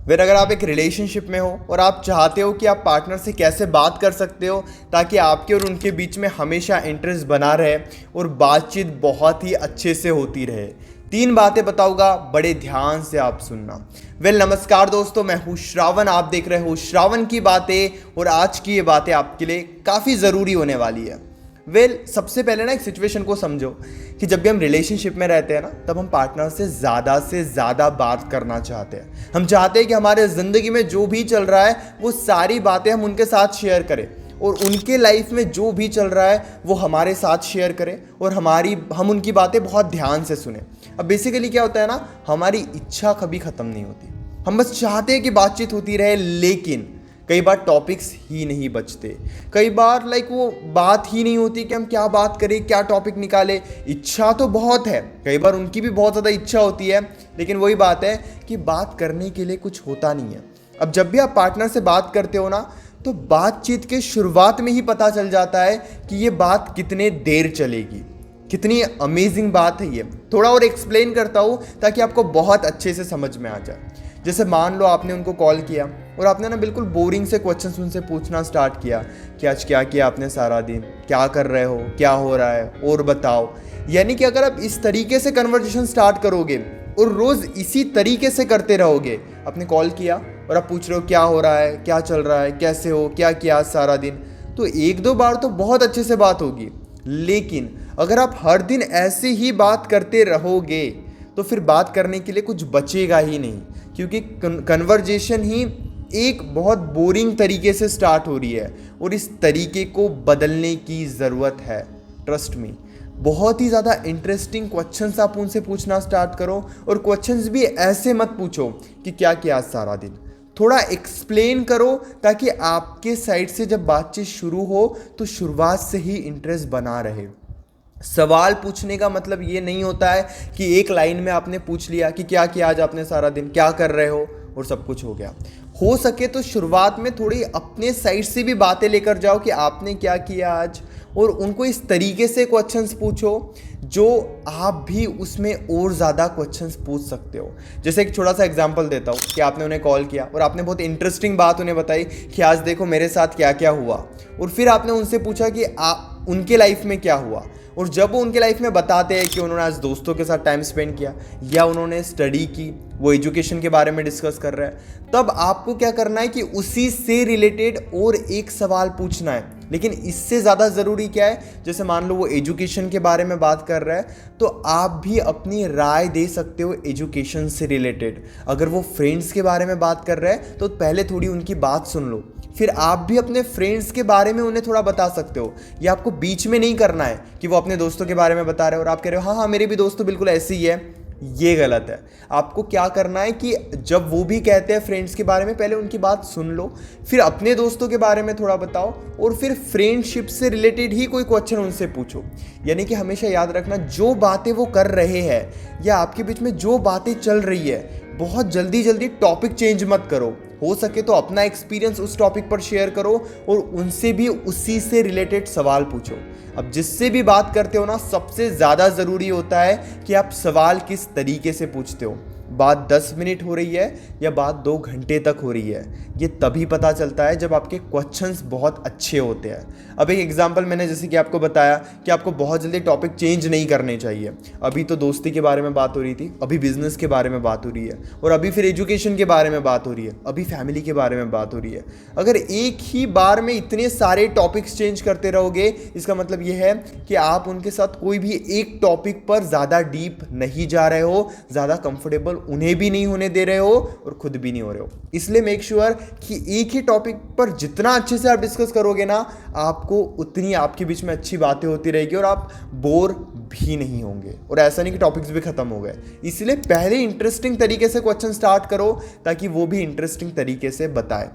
फिर अगर आप एक रिलेशनशिप में हो और आप चाहते हो कि आप पार्टनर से कैसे बात कर सकते हो ताकि आपके और उनके बीच में हमेशा इंटरेस्ट बना रहे और बातचीत बहुत ही अच्छे से होती रहे, 3 बातें बताऊंगा, बड़े ध्यान से आप सुनना। नमस्कार दोस्तों, मैं हूँ श्रावण, आप देख रहे हो श्रावण की बातें और आज की ये बातें आपके लिए काफ़ी ज़रूरी होने वाली है। सबसे पहले ना एक सिचुएशन को समझो कि जब भी हम रिलेशनशिप में रहते हैं ना, तब हम पार्टनर से ज़्यादा बात करना चाहते हैं। हम चाहते हैं कि हमारे ज़िंदगी में जो भी चल रहा है वो सारी बातें हम उनके साथ शेयर करें और उनके लाइफ में जो भी चल रहा है वो हमारे साथ शेयर करें और हम उनकी बातें बहुत ध्यान से सुने। अब बेसिकली क्या होता है ना, हमारी इच्छा कभी ख़त्म नहीं होती। हम बस चाहते हैं कि बातचीत होती रहे, लेकिन कई बार टॉपिक्स ही नहीं बचते। कई बार वो बात ही नहीं होती कि हम क्या बात करें, क्या टॉपिक निकाले। इच्छा तो बहुत है, कई बार उनकी भी बहुत ज़्यादा इच्छा होती है, लेकिन वही बात है कि बात करने के लिए कुछ होता नहीं है। अब जब भी आप पार्टनर से बात करते हो ना, तो बातचीत के शुरुआत में ही पता चल जाता है कि ये बात कितने देर चलेगी। कितनी अमेजिंग बात है ये। थोड़ा और एक्सप्लेन करता हूँ ताकि आपको बहुत अच्छे से समझ में आ जाए। जैसे मान लो आपने उनको कॉल किया और आपने ना बिल्कुल बोरिंग से क्वेश्चंस उनसे पूछना स्टार्ट किया कि आज क्या किया आपने सारा दिन, क्या कर रहे हो, क्या हो रहा है और बताओ। यानी कि अगर आप इस तरीके से कन्वर्सेशन स्टार्ट करोगे और रोज़ इसी तरीके से करते रहोगे, आपने कॉल किया और आप पूछ रहे हो क्या हो रहा है, क्या चल रहा है, कैसे हो, क्या किया आज सारा दिन, तो 1-2 बार तो बहुत अच्छे से बात होगी। लेकिन अगर आप हर दिन ऐसे ही बात करते रहोगे तो फिर बात करने के लिए कुछ बचेगा ही नहीं, क्योंकि कन्वर्जेशन ही एक बहुत बोरिंग तरीके से स्टार्ट हो रही है और इस तरीके को बदलने की ज़रूरत है। ट्रस्ट मी, बहुत ही ज़्यादा इंटरेस्टिंग क्वेश्चंस आप उनसे पूछना स्टार्ट करो और क्वेश्चंस भी ऐसे मत पूछो कि क्या किया आज सारा दिन। थोड़ा एक्सप्लेन करो ताकि आपके साइड से जब बातचीत शुरू हो तो शुरुआत से ही इंटरेस्ट बना रहे। सवाल पूछने का मतलब ये नहीं होता है कि एक लाइन में आपने पूछ लिया कि क्या किया आज आपने सारा दिन, क्या कर रहे हो, और सब कुछ हो गया। हो सके तो शुरुआत में थोड़ी अपने साइड से भी बातें लेकर जाओ कि आपने क्या किया आज, और उनको इस तरीके से क्वेश्चंस पूछो जो आप भी उसमें और ज़्यादा क्वेश्चंस पूछ सकते हो। जैसे एक छोटा सा एग्जांपल देता हूँ कि आपने उन्हें कॉल किया और आपने बहुत इंटरेस्टिंग बात उन्हें बताई कि आज देखो मेरे साथ क्या क्या हुआ, और फिर आपने उनसे पूछा कि उनके लाइफ में क्या हुआ। और जब वो उनके लाइफ में बताते हैं कि उन्होंने आज दोस्तों के साथ टाइम स्पेंड किया या उन्होंने स्टडी की, वो एजुकेशन के बारे में डिस्कस कर रहे हैं, तब आपको क्या करना है कि उसी से रिलेटेड और एक सवाल पूछना है। लेकिन इससे ज़्यादा ज़रूरी क्या है, जैसे मान लो वो एजुकेशन के बारे में बात कर रहा है तो आप भी अपनी राय दे सकते हो एजुकेशन से रिलेटेड। अगर वो फ्रेंड्स के बारे में बात कर रहे हैं तो पहले थोड़ी उनकी बात सुन लो, फिर आप भी अपने फ्रेंड्स के बारे में उन्हें थोड़ा बता सकते हो। ये आपको बीच में नहीं करना है कि वो अपने दोस्तों के बारे में बता रहे हो और आप कह रहे हो हाँ हाँ मेरे भी दोस्त तो बिल्कुल ऐसे ही है। ये गलत है। आपको क्या करना है कि जब वो भी कहते हैं फ्रेंड्स के बारे में, पहले उनकी बात सुन लो, फिर अपने दोस्तों के बारे में थोड़ा बताओ और फिर फ्रेंडशिप से रिलेटेड ही कोई क्वेश्चन उनसे पूछो। यानी कि हमेशा याद रखना, जो बातें वो कर रहे हैं या आपके बीच में जो बातें चल रही है, बहुत जल्दी टॉपिक चेंज मत करो। हो सके तो अपना एक्सपीरियंस उस टॉपिक पर शेयर करो और उनसे भी उसी से रिलेटेड सवाल पूछो। अब जिससे भी बात करते हो ना, सबसे ज़्यादा ज़रूरी होता है कि आप सवाल किस तरीके से पूछते हो। बात 10 मिनट हो रही है या बात 2 घंटे तक हो रही है, ये तभी पता चलता है जब आपके क्वेश्चंस बहुत अच्छे होते हैं। अब एक एग्जांपल मैंने जैसे कि आपको बताया कि आपको बहुत जल्दी टॉपिक चेंज नहीं करने चाहिए। अभी तो दोस्ती के बारे में बात हो रही थी, अभी बिजनेस के बारे में बात हो रही है, और अभी फिर एजुकेशन के बारे में बात हो रही है, अभी फैमिली के बारे में बात हो रही है। अगर एक ही बार में इतने सारे टॉपिक्स चेंज करते रहोगे, इसका मतलब ये है कि आप उनके साथ कोई भी एक टॉपिक पर ज़्यादा डीप नहीं जा रहे हो, ज़्यादा कंफर्टेबल उन्हें भी नहीं होने दे रहे हो और खुद भी नहीं हो रहे हो। इसलिए मेक श्योर कि एक ही टॉपिक पर जितना अच्छे से आप डिस्कस करोगे ना, आपको उतनी आपके बीच में अच्छी बातें होती रहेगी और आप बोर भी नहीं होंगे। और ऐसा नहीं कि टॉपिक्स भी खत्म हो गए। इसलिए पहले इंटरेस्टिंग तरीके से क्वेश्चन स्टार्ट करो ताकि वो भी इंटरेस्टिंग तरीके से बताए।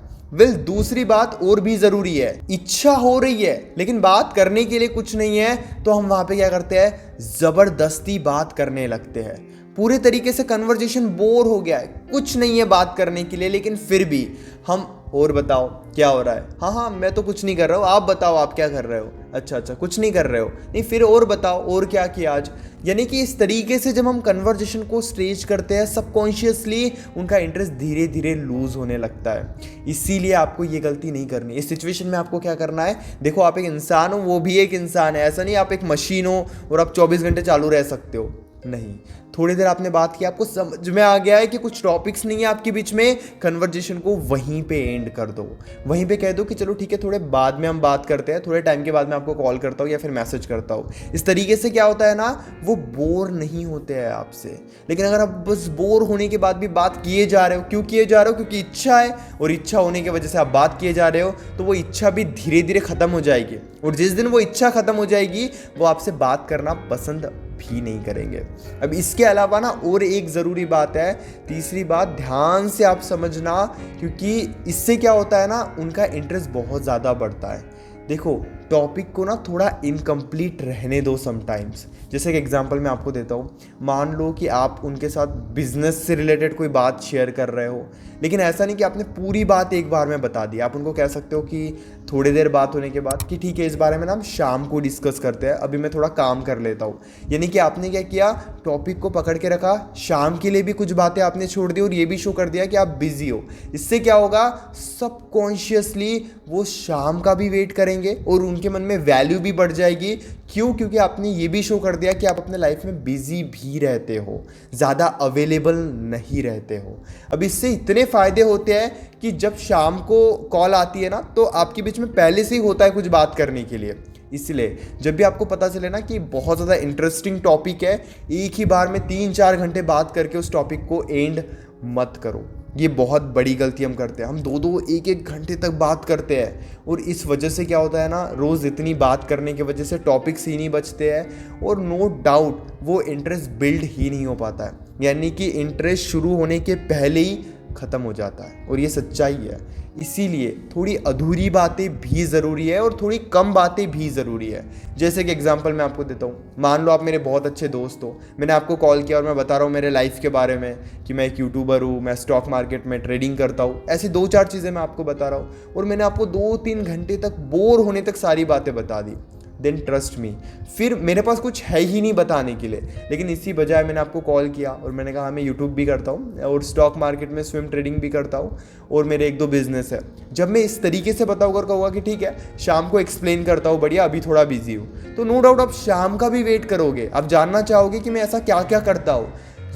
दूसरी बात और भी जरूरी है, इच्छा हो रही है लेकिन बात करने के लिए कुछ नहीं है, तो हम वहां पे क्या करते हैं, जबरदस्ती बात करने लगते हैं। पूरे तरीके से कन्वर्जेशन बोर हो गया है, कुछ नहीं है बात करने के लिए, लेकिन फिर भी हम और बताओ क्या हो रहा है, हाँ हाँ मैं तो कुछ नहीं कर रहा हूँ, आप बताओ आप क्या कर रहे हो, अच्छा अच्छा, कुछ नहीं कर रहे हो, नहीं फिर और बताओ और क्या किया आज। यानी कि इस तरीके से जब हम कन्वर्जेशन को स्ट्रेच करते हैं, सबकॉन्शियसली उनका इंटरेस्ट धीरे धीरे लूज होने लगता है। इसीलिए आपको ये गलती नहीं करनी। इस सिचुएशन में आपको क्या करना है, देखो आप एक इंसान हो, वो भी एक इंसान है, ऐसा नहीं आप एक मशीन हो और आप 24 घंटे चालू रह सकते हो, नहीं। थोड़ी देर आपने बात की, आपको समझ में आ गया है कि कुछ टॉपिक्स नहीं है आपके बीच में, कन्वर्जेशन को वहीं पे एंड कर दो। वहीं पे कह दो कि चलो ठीक है, थोड़े बाद में हम बात करते हैं, थोड़े टाइम के बाद मैं आपको कॉल करता हूँ या फिर मैसेज करता हूँ। इस तरीके से क्या होता है ना, वो बोर नहीं होते हैं आपसे। लेकिन अगर आप बस बोर होने के बाद भी बात किए जा रहे हो, क्यों किए जा रहे हो, क्योंकि इच्छा है, और इच्छा होने की वजह से आप बात किए जा रहे हो, तो वो इच्छा भी धीरे धीरे खत्म हो जाएगी। और जिस दिन वो इच्छा खत्म हो जाएगी, वो आपसे बात करना पसंद भी नहीं करेंगे। अब इसके अलावा ना और एक ज़रूरी बात है, तीसरी बात ध्यान से आप समझना, क्योंकि इससे क्या होता है ना, उनका इंटरेस्ट बहुत ज़्यादा बढ़ता है। देखो टॉपिक को ना थोड़ा इनकम्प्लीट रहने दो समटाइम्स। जैसे कि एग्जांपल मैं आपको देता हूँ, मान लो कि आप उनके साथ बिजनेस से रिलेटेड कोई बात शेयर कर रहे हो, लेकिन ऐसा नहीं कि आपने पूरी बात एक बार में बता दी। आप उनको कह सकते हो कि थोड़ी देर बात होने के बाद कि ठीक है, इस बारे में ना हम शाम को डिस्कस करते हैं, अभी मैं थोड़ा काम कर लेता हूँ। यानी कि आपने क्या किया, टॉपिक को पकड़ के रखा, शाम के लिए भी कुछ बातें आपने छोड़ दी और ये भी शो कर दिया कि आप बिजी हो। इससे क्या होगा, सबकॉन्शियसली वो शाम का भी वेट करेंगे और उनके मन में वैल्यू भी बढ़ जाएगी। क्यों? क्योंकि आपने ये भी शो कर दिया कि आप अपने लाइफ में बिजी भी रहते हो, ज़्यादा अवेलेबल नहीं रहते हो। अब इससे इतने फ़ायदे होते हैं कि जब शाम को कॉल आती है ना, तो आपके बीच में पहले से ही होता है कुछ बात करने के लिए। इसलिए जब भी आपको पता चले ना कि बहुत ज़्यादा इंटरेस्टिंग टॉपिक है, एक ही बार में 3-4 घंटे बात करके उस टॉपिक को एंड मत करो। ये बहुत बड़ी गलती हम करते हैं। हम 2-2 1-1 घंटे तक बात करते हैं, और इस वजह से क्या होता है ना, रोज़ इतनी बात करने की वजह से टॉपिक्स ही नहीं बचते हैं, और नो डाउट वो इंटरेस्ट बिल्ड ही नहीं हो पाता है। यानी कि इंटरेस्ट शुरू होने के पहले ही ख़त्म हो जाता है, और ये सच्चाई है। इसीलिए थोड़ी अधूरी बातें भी ज़रूरी है और थोड़ी कम बातें भी ज़रूरी है। जैसे कि एग्जांपल मैं आपको देता हूँ, मान लो आप मेरे बहुत अच्छे दोस्त हो, मैंने आपको कॉल किया और मैं बता रहा हूँ मेरे लाइफ के बारे में कि मैं एक यूट्यूबर हूँ, मैं स्टॉक मार्केट में ट्रेडिंग करता हूँ, ऐसी 2-4 चीज़ें मैं आपको बता रहा हूँ, और मैंने आपको 2-3 घंटे तक बोर होने तक सारी बातें बता दी। देन ट्रस्ट मी, फिर मेरे पास कुछ है ही नहीं बताने के लिए। लेकिन इसी बजाय मैंने आपको कॉल किया और मैंने कहा मैं यूट्यूब भी करता हूँ और स्टॉक मार्केट में स्विम ट्रेडिंग भी करता हूँ और मेरे 1-2 बिजनेस है। जब मैं इस तरीके से बताऊँगा और कहूँगा कि ठीक है शाम को एक्सप्लेन करता हूँ, बढ़िया अभी थोड़ा बिजी हूँ, तो नो डाउट आप शाम का भी वेट करोगे, आप जानना चाहोगे कि मैं ऐसा क्या क्या करता हूँ।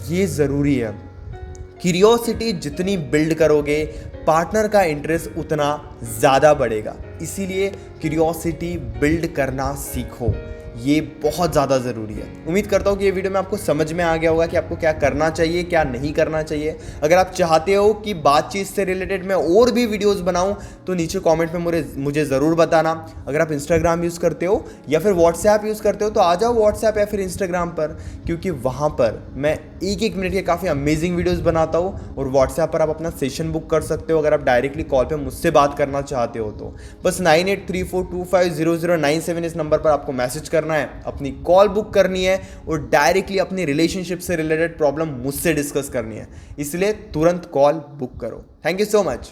ये ज़रूरी है। क्यूरियोसिटी जितनी बिल्ड करोगे, पार्टनर का इंटरेस्ट उतना ज़्यादा बढ़ेगा। इसीलिए क्यूरियोसिटी बिल्ड करना सीखो, ये बहुत ज़्यादा ज़रूरी है। उम्मीद करता हूँ कि ये वीडियो में आपको समझ में आ गया होगा कि आपको क्या करना चाहिए, क्या नहीं करना चाहिए। अगर आप चाहते हो कि बातचीत से रिलेटेड मैं और भी वीडियोस बनाऊं, तो नीचे कमेंट में मुझे ज़रूर बताना। अगर आप इंस्टाग्राम यूज़ करते हो या फिर व्हाट्सएप यूज़ करते हो, तो आ जाओ व्हाट्सएप या फिर इंस्टाग्राम पर, क्योंकि वहाँ पर मैं 1-1 मिनट के काफ़ी अमेजिंग वीडियोज़ बनाता हूँ। और व्हाट्सएप पर आप अपना सेशन बुक कर सकते हो अगर आप डायरेक्टली कॉल पर मुझसे बात करना चाहते हो तो। बस 9834250097 इस नंबर पर आपको मैसेज करना है, अपनी कॉल बुक करनी है और डायरेक्टली अपनी रिलेशनशिप से रिलेटेड प्रॉब्लम मुझसे डिस्कस करनी है। इसलिए तुरंत कॉल बुक करो। Thank you so much.